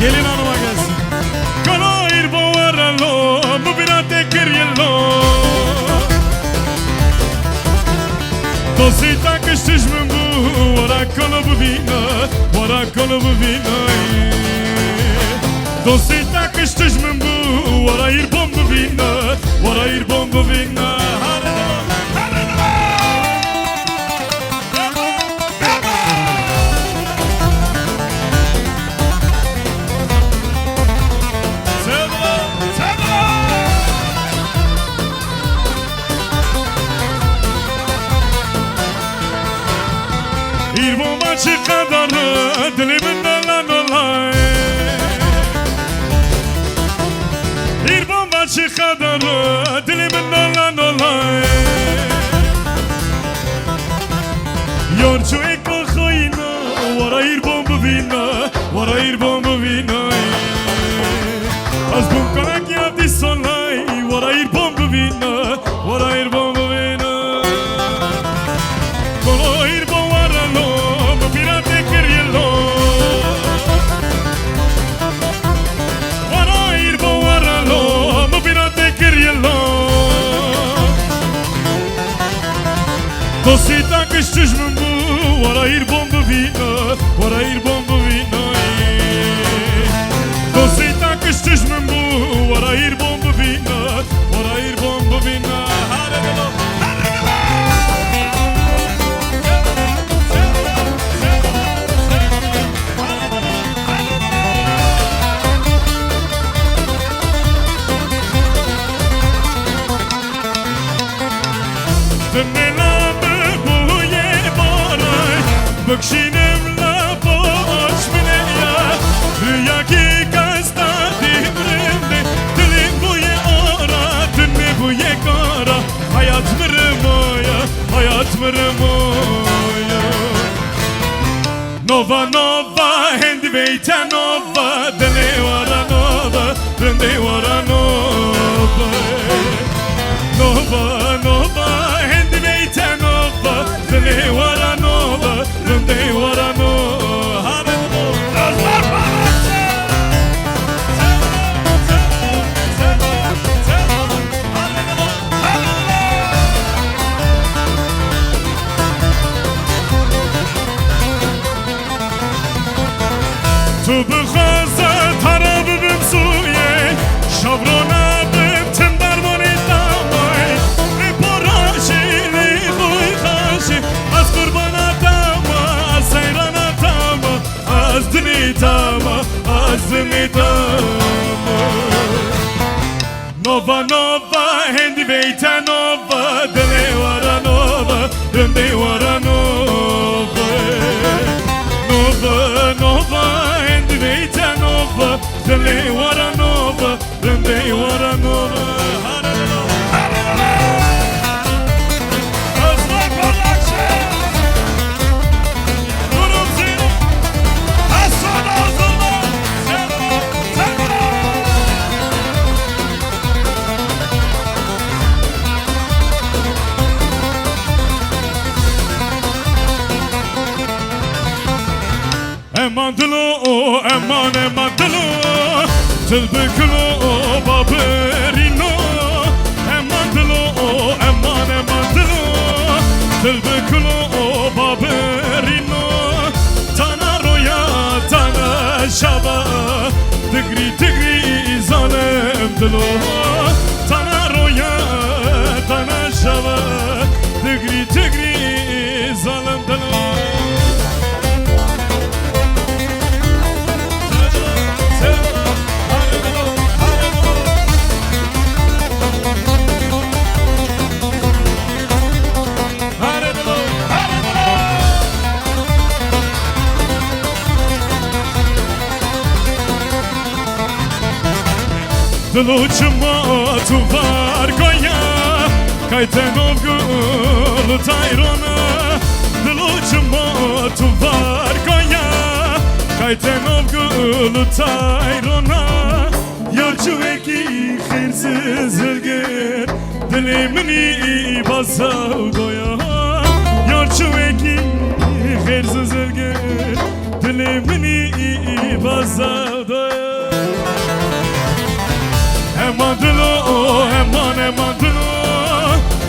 Gelin hanıma gelsin. Koloir bovaralo, bu birate kirielo. Dosita kıştış mı bu, vara kolo bu vina, vara kolo bu vina. Dosita kıştış mı bu, vara ir bombu vina, vara ir bombu vina. İrbo maçı kadarı dilimin dolan olay. İrbo maçı kadarı dilimin dolan olay. Yorçu eko khoyna vara İrbom bu vina, vara İrbom bu vina. Az bu kanak yaptı solay, vara İrbom bu vina, vara İrbom bu vina. Dosita kıştış mı bu, vara ir bombu vina, vara ir bombu vina. Dosita kıştış mı bu, vara ir bombu vina, vara ir bombu vina. Băkșinem la poci mine ya, rüya ki kasta dimrinde, dilim buye ora, dünme buye kara, hayat mırmoya, hayat mırmoya. Nova nova, hendi veyta nova, dene vara nova, rende vara nova. Nova nova, hendi veyta nova, dene vara nova. Rândei oară-no, hare-no, răzvar parace! Hare-no, hare-no! Tu băxază tarabı bim suye, şavrona bim tindar monita mai, ne porași, ne buyxaşı, az kurbana Azdnitama, azdnitama. Nova nova, hendi veyta nova, dele vara nova, rende vara nova. Nova nova, hendi veyta nova, dele vara nova, rende vara nova. Emandlo, eman emandlo, tılbıklo baberino. Emandlo, eman emandlo, tılbıklo baberino. Tana roya, tana şaba, tigri tigri zanem dlo. Tana roya, tana şaba, tigri tigri zanem dlo. Dlučima tu vargoja, Kajtenov gëllë tajrona Dëlloqë ma të vargoja Kajtenov gëllë tajrona Yarçı eki xirsiz zırgır Dilimini bazavdoya Yarçı eki xirsiz zırgır Dilimini bazavdoya Eman dilo, eman dilo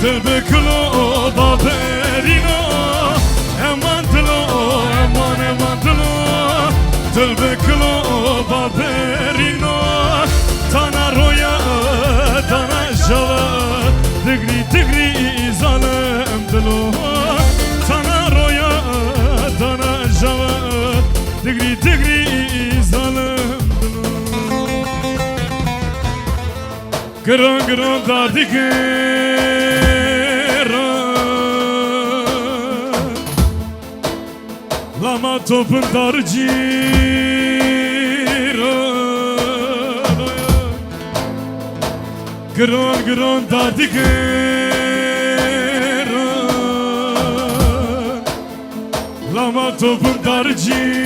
Tılbıklo baberino Eman dilo, eman dilo Tılbıklo baberino Tana roya, tana java Tigri zalem dilo Tana roya, tana java Tigri zalem dilo Gran da digera Lama topun darcira Gran da digera Lama topun darcira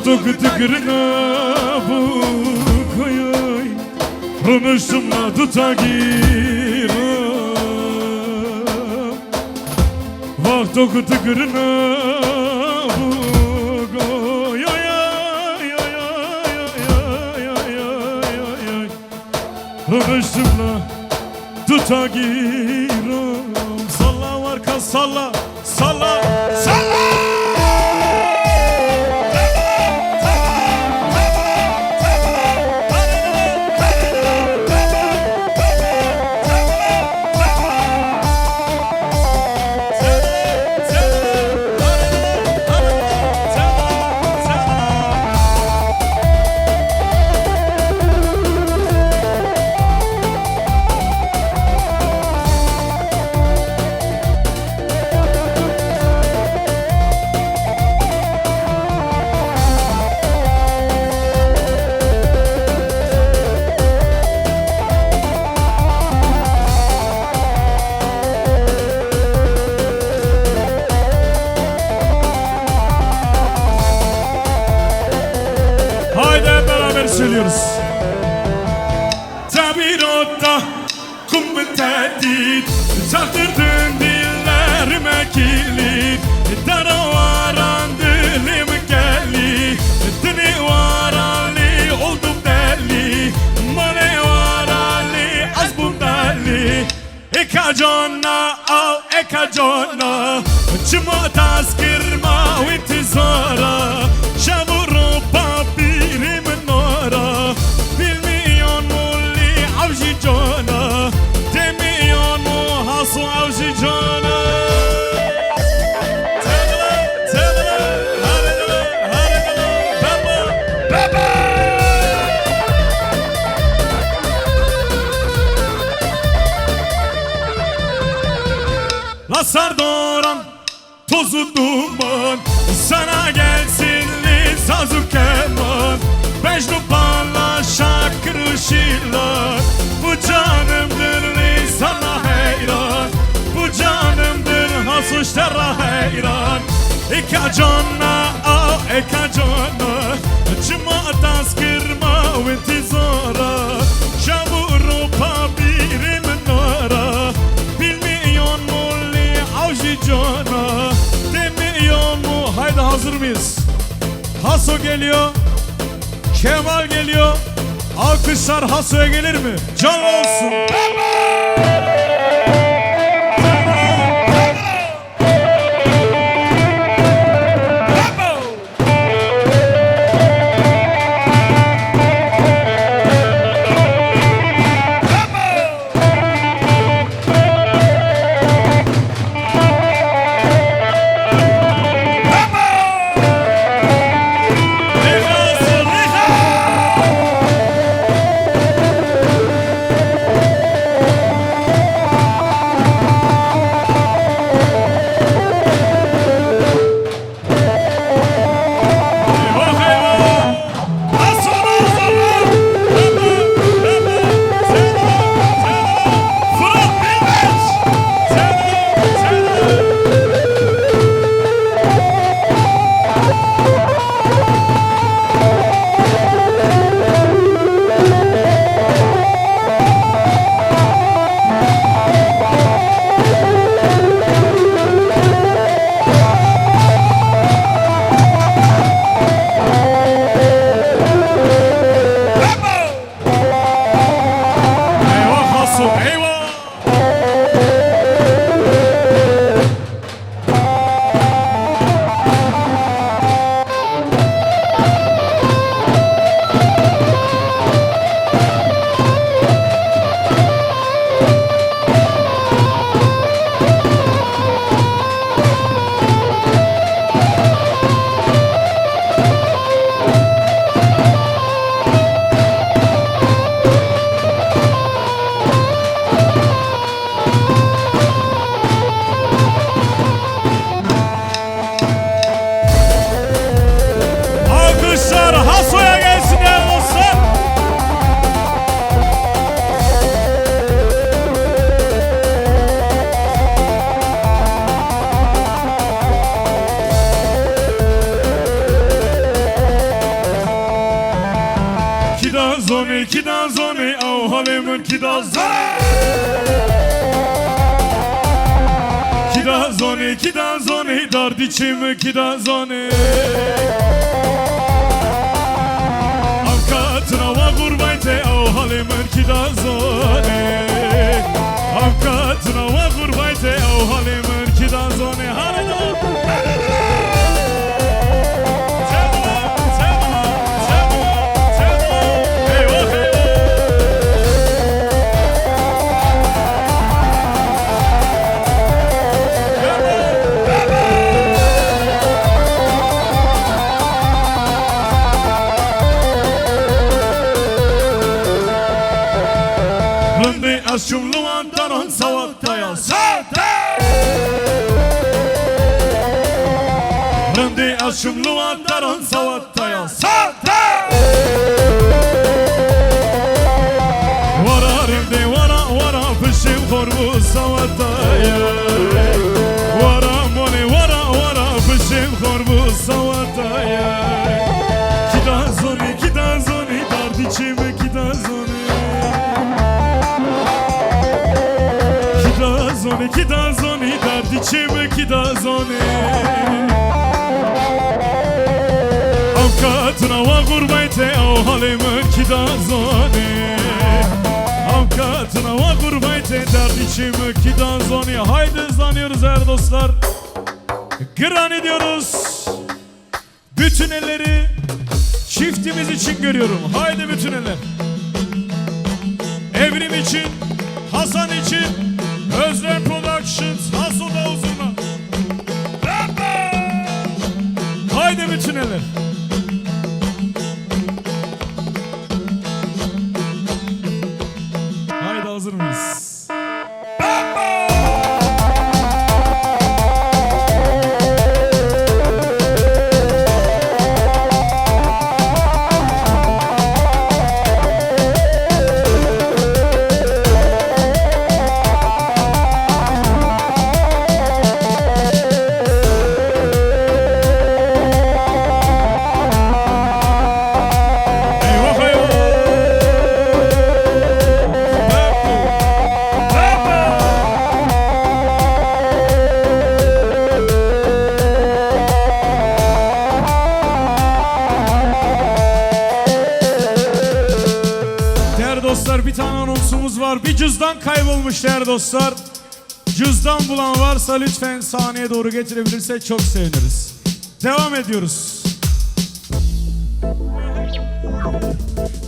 Vakto kıtıkırına bu koyay Rımışımla tutagira Vakto kıtıkırına bu koyay Rımışımla tutagira Salla varka salla, salla, salla söylüyoruz. Tabirotta kum tehdit Çaktırdın dillerime kilit Dara varan dilim geldi Dini varali oldum deli Mane varali az bum deli Eka jonna al eka jonna Çıma taskirma intizara Şavuru papirim nora Bilmiyon mu li avji jona Demiyon mu hasu avji jona Sardoran tozu duman Sana gelsinli sazı keman Mecnun bana şarkı şiirler Bu canımdır li sana heyran Bu canımdır hasuşlara heyran Eka jonna al eka jonna Çıma taskırma intizara Şavuru papirim nara Bilmiyon mu avji jona Demiyor mu? Haydi hazır mıyız? Haso geliyor Kemal geliyor Alkışlar Haso'ya gelir mi? Can olsun زونه کی دا زونه او حال من کی دا زونه کی دا زونه کی دا زونه دردی چیم کی دا زونه avkatına va gurbete او حال من کی دا زونه avkatına va gurbete او حال من کی دا زونه از جملوان دران سواتایا ساته رنده از جملوان دران سواتایا ساته ورا رنده ورا پشم خوربو سواتایا ورا مونه ورا پشم خوربو سواتایا کی دا زونی دردی چیمه کی دا زونی ki da zoni derdi çime ki da zoni avkatına va gurbete o halime ki da zoni avkatına va gurbete derdi çime ki da zoni haydi hızlanıyoruz değerli dostlar gıran ediyoruz bütün elleri çiftimiz için görüyorum haydi bütün eller Evrim için Hasan için Özlem Productions, Hasoda Uzun'a. Haydi bütün eller. Haydi hazır mıyız? Dostlar bir tane anonsumuz var. Bir cüzdan kaybolmuş değerli dostlar. Cüzdan bulan varsa lütfen sahneye doğru getirebilirse çok seviniriz. Devam ediyoruz.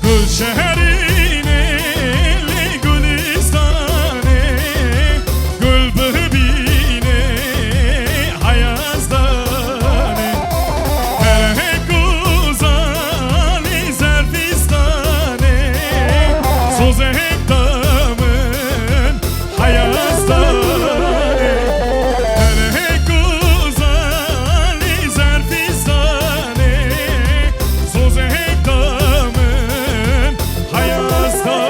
Gül şehrine gülistane gül bebine hayazdane her güzali zerfistane Soze hep damın hayastane Hele güzali zerfistane Soze hep damın hayastane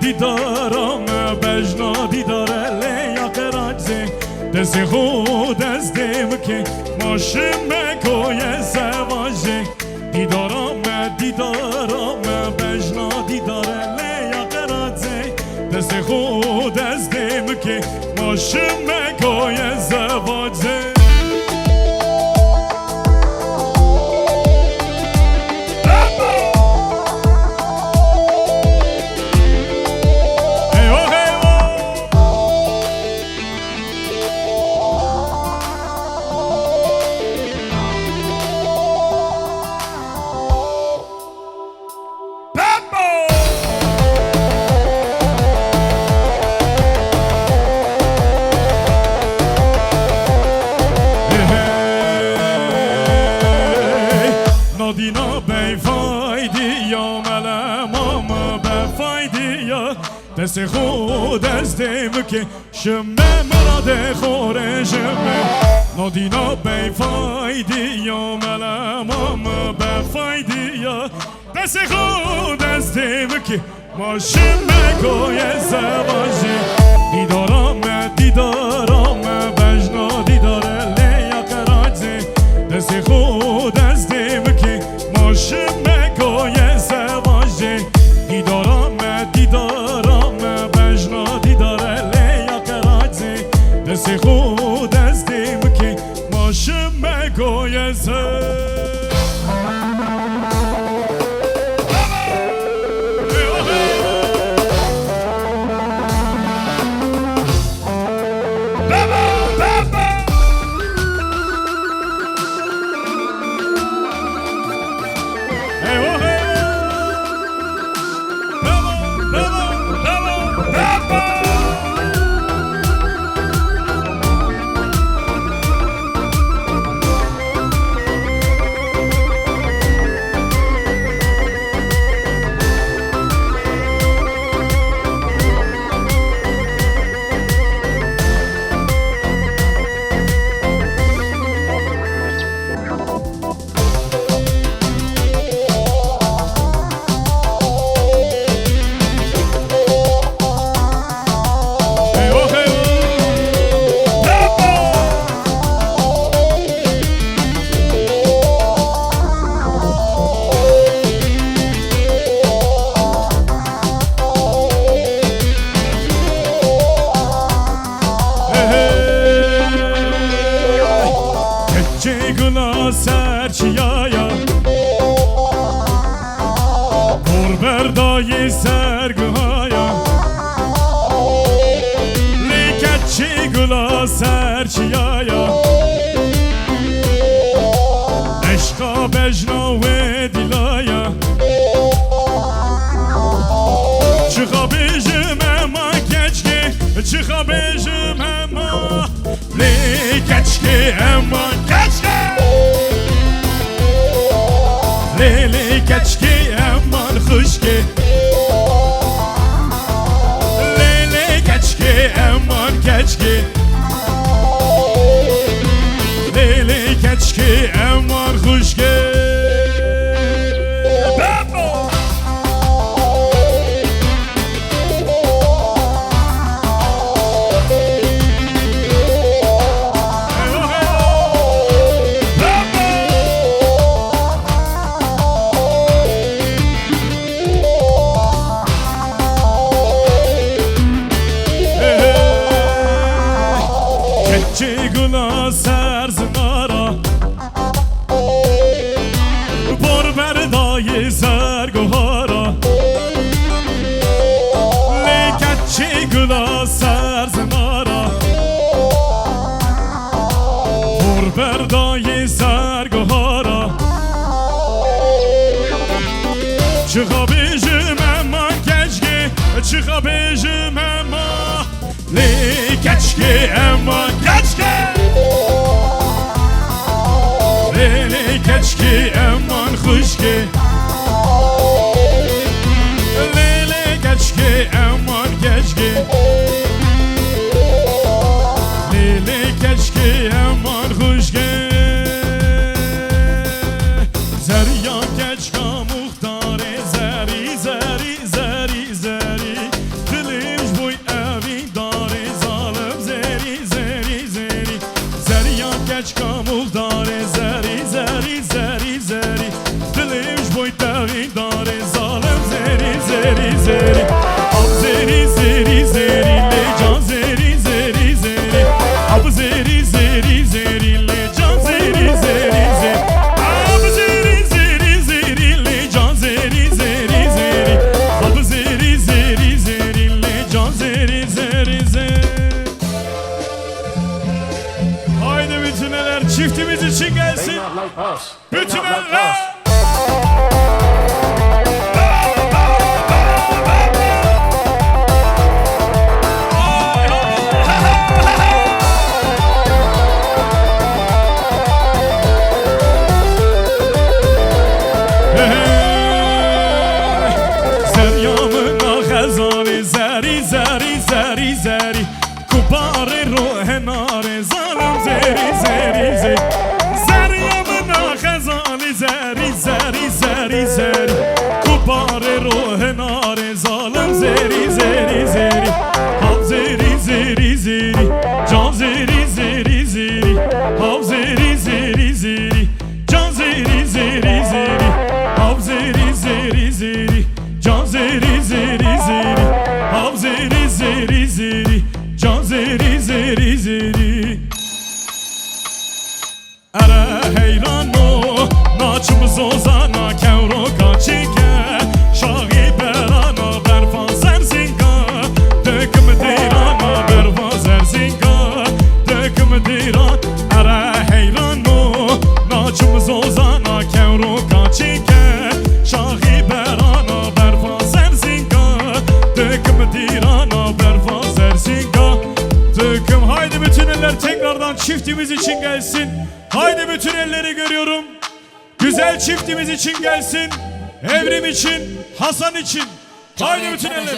دیدارم بجنا دیداره لیاق راجزه دست خود از دم که ماشم کوی زواجه دیدارم بجنا دیداره لیاق راجزه دست خود از دم که ماشم کوی زواجه دینا بی فایدی یا ملمام به فایدی یا دست خود از دیم که شمه مراد خوره شمه نادینا بی فایدی یا ملمام به فایدی یا دست خود از دیم که ما شمه کوی زواجی دیدارم بجنا دیداره لیاق راجزه دست خود از دیم که ماشم کوی زواجه دیدارم بجنا دیداره لیاق راجزه دست خود از دیم که ماشم کوی زواجه سرچیایا بردای سرگوهایا لیکت چی گلا سرچیایا عشقا بجنا و دیلایا چخا بیجم اما کچکی چخا بیجم اما لیکچکی اما کچکی لیلی کچکی امان خوشکی لیلی کچکی امان کچکی لیلی کچکی امان خوشکی چگونه سرزنارا بر بردای سرگوهارا لیکت چگونه سرزنارا بر بردای سرگوهارا چخا بیجم اما کچگی چخا بیجم اما لیکچکی اما لیلی کچکی امان خوشکی لیلی کچکی امان کچکی لیلی کچکی امان خوشکی زریا کچکا مختار زری زری زری زری Bütün eller. زری کبار روح نار ظالم زری زری زری زری من خزانی زری زری زری زری کبار روح نار ظالم زری زری زری هاو زری زری زری جان زری زری زری هاو زری زری زری جان زری زری زری هاو زری زری زری جان زری زری زری هاو زری زری زری جان زری زری زری اره حیرانو ناچمز و زانا کورو کاچیکه شاقی برانا برفا زرزینگا دکم دیرانا برفا زرزینگا دکم دیران اره حیرانو ناچمز و زانا کورو کاچیکه شاقی برانا برفا زرزینگا döküm dirana berfa zerzinga döküm haydi bütün eller tekrardan çiftimiz için gelsin haydi bütün elleri görüyorum güzel çiftimiz için gelsin Evrim için Hasan için haydi bütün eller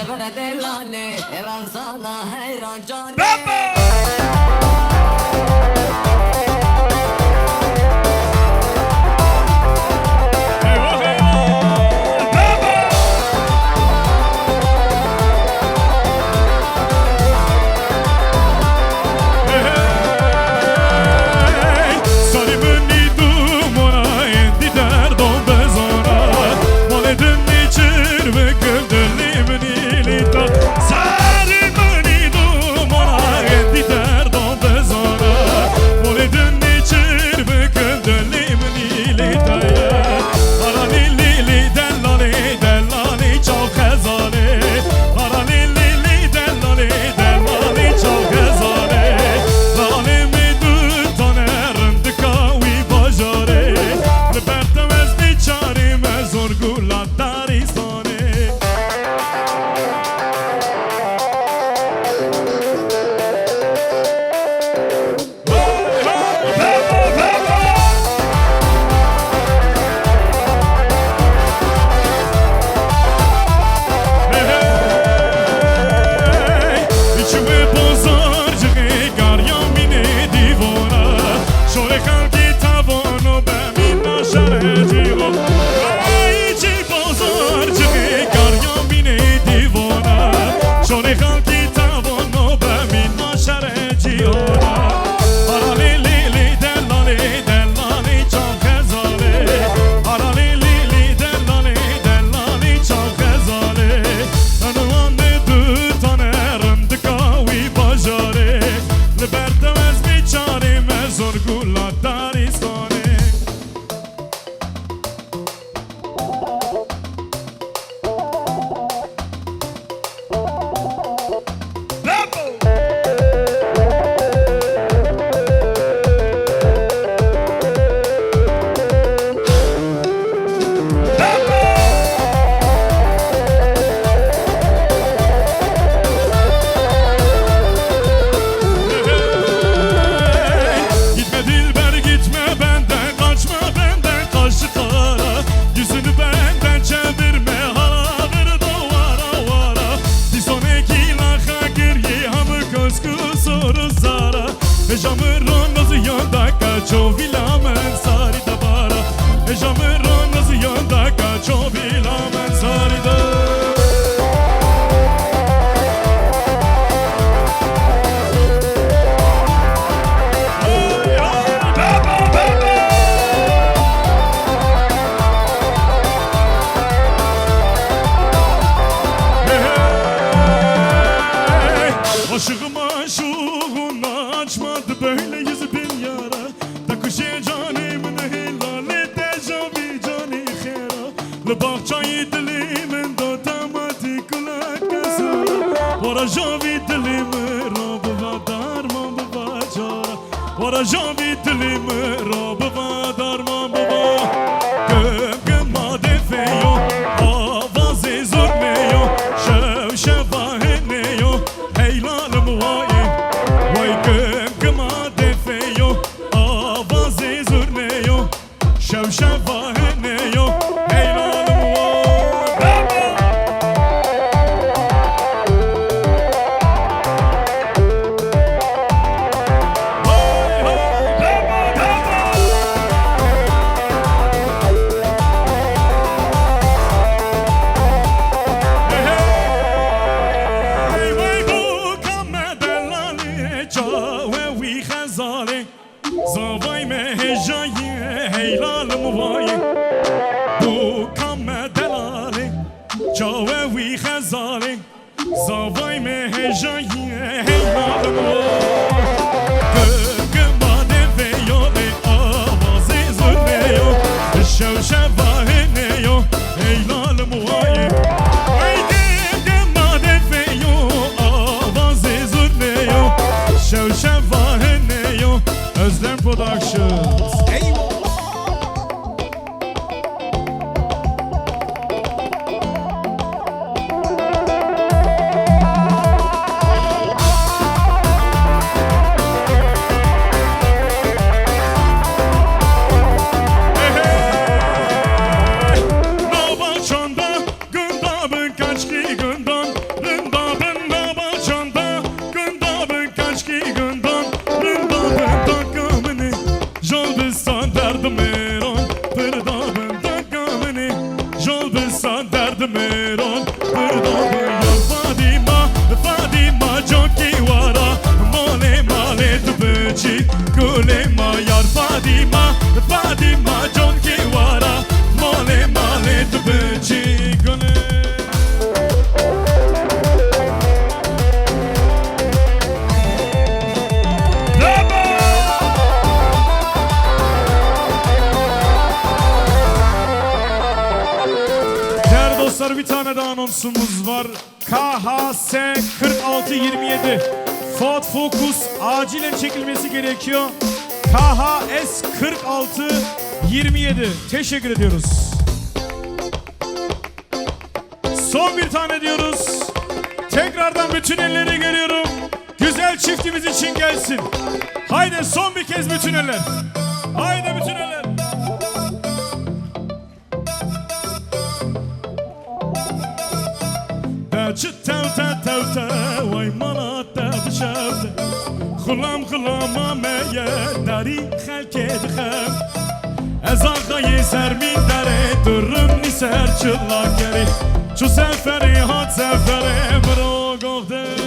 Aşığım aşığına açmadı böyle yüzü bin yara Takışı canımın helali de javi cani khera Lebahçayı dilimin dotamatik kulak kasara Vara javi dilimi Rabı vadar mam bachara Vara javi dilimi Rabı vadar mam Zavay me hejayi heynalım o Gıgımade ve yo le avazı zürne yo Şevşevahı ne yo heynalım o ayı Gıgımade ve yo avazı zürne yo Şevşevahı ne yo Özlem Productions Bir tane daha anonsumuz var. KHS 4627 Ford Focus acilen çekilmesi gerekiyor. KHS 4627 teşekkür ediyoruz. Son bir tane diyoruz. Tekrardan bütün elleri görüyorum. Güzel çiftimiz için gelsin. Haydi son bir kez bütün eller. Haydi bütün eller. Çıt tev tev tev tev Vay mana tev şev Xulam xulama meye Dari xelke dixem Ez ağayı sermin dere Durun niser çıllak geri Çu seferi hat seferi Bro gofde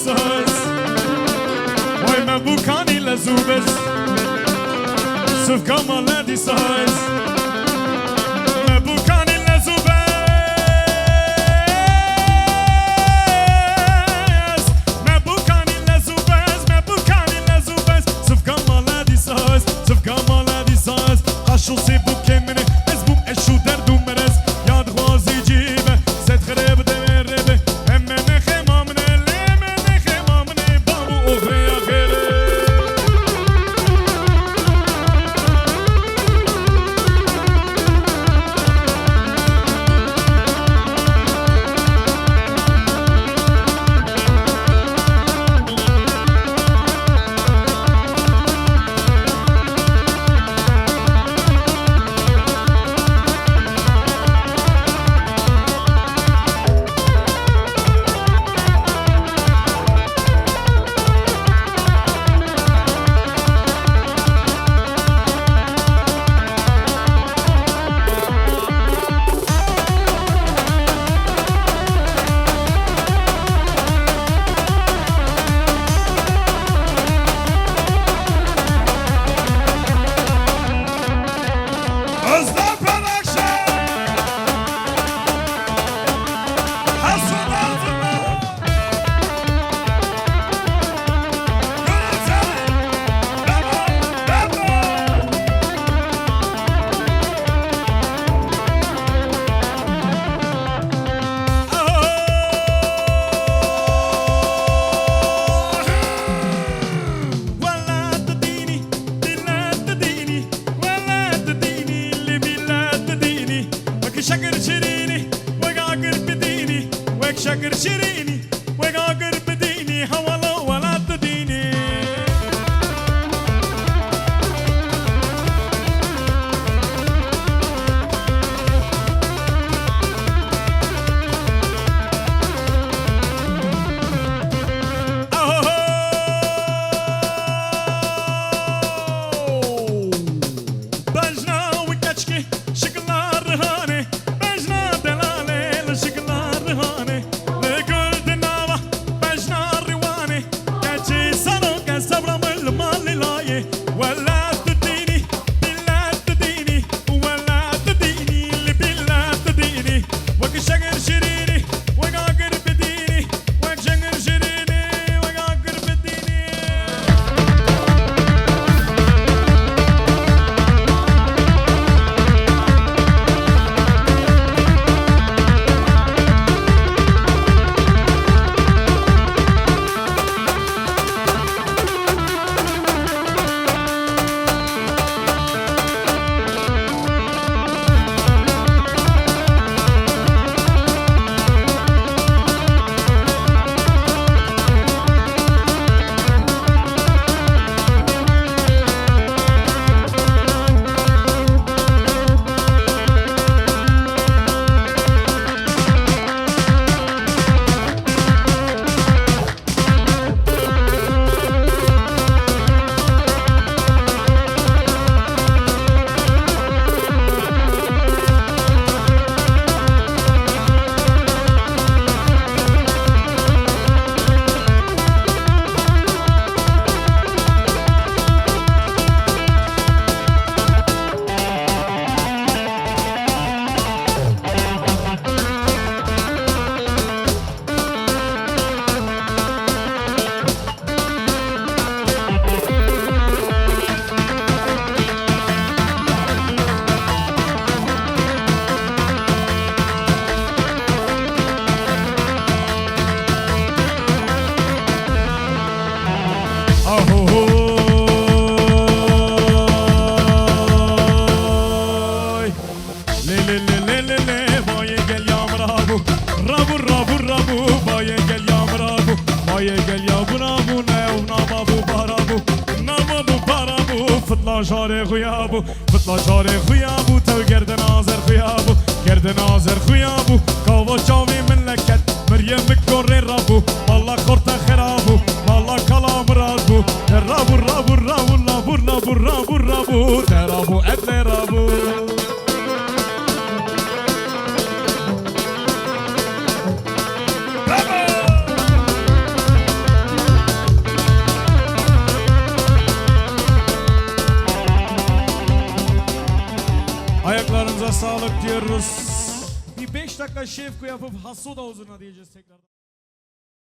ساز وای من بوکانی لزوبز سف کمال دی ساز من بوکانی لزوبز من بوکانی لزوبز من بوکانی لزوبز سف کمال دی ساز سف کمال دی ساز قشو سی بوکه منه از بوم اشو دردو مرز یاد خوازی جیبه زد خرب دمربه همه نخمامنه لیمه نخمامنه بابو اغره آخره شكر شيريني وقاقر بديني وك شكر شيريني وقاقر بديني هولا ولا تديني بجنا وكشكي شكلها رهاني شاره خویابو فتلا شاره خویابو تو گردن آزر خویابو گردن آزر خویابو کاوا چاوی مملکت مریم بکره رابو مالا خورت خرابو مالا کلام رابو رابو رابو رابو رابو رابو رابو رابو ترابو ادل رابو Ayaklarınıza sağlık diyoruz. Bir 5 dakika şefko yapıp Hasoda huzuruna diyeceğiz tekrar.